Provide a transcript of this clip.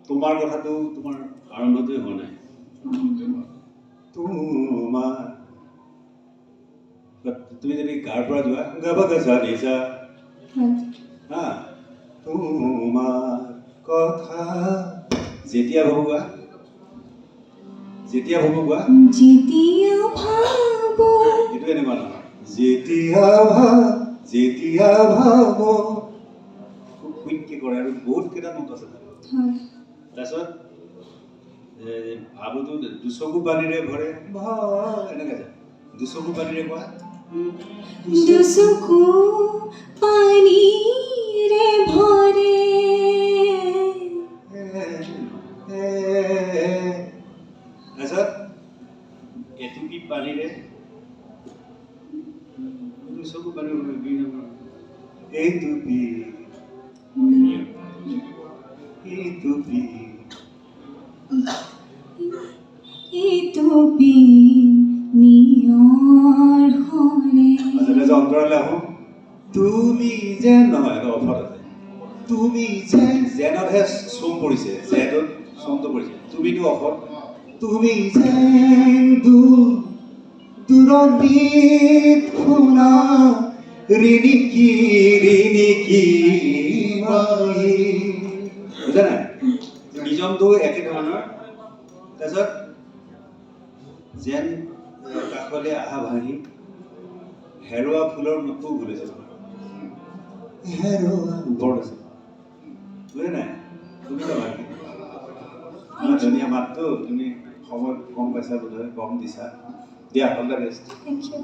তোমাৰ কথাটো তোমাৰ আৰম্ভটোৱে হোৱা নাই তোমাৰ তুমি যদি গাৰ পৰা যোৱা গাবা গাছা দিছা হা তোমাৰ কথা যেতিয়া ভাবো গোৱা যেতিয়া ভাবো গোৱা এইটো এনেকুৱা নহয় যেতিয়া ভাবো খুব কুইককে কৰে আৰু বহুত কেইটা নোট আছে তাৰপিছত ভাবোতো দুচকু পানীৰে ভৰে এনেকৈ যায় দুচকু পানীৰে কোৱা দুচকু পানীৰে ভৰে তাৰপিছত এটুপি পানীৰে দুচকু পানীৰে এইটুপি অন্তৰালে আহো তুমি যেন নহয় এটা অফাৰ আছে তুমি যেন জেনতহে চম পৰিছে জেনত চমটো পৰিছে তুমিতো অফাৰ তুমি যেন দূৰণিত শুনা ৰিণিকি বুজা নাই নিজমটো একে ধৰণৰ তাৰপিছত যেন কাষলৈ আহা ভাঙি হেৰুৱা ফুলৰ নোটটো ঘূৰিছে হেৰুৱা ওপৰত আছে বুজা নাই তুমি ভালকে ইমান ধুনীয়া মাতটো তুমি সময় কম পাইছা বোধহয় কম দিছা দিয়া all the best Thank you.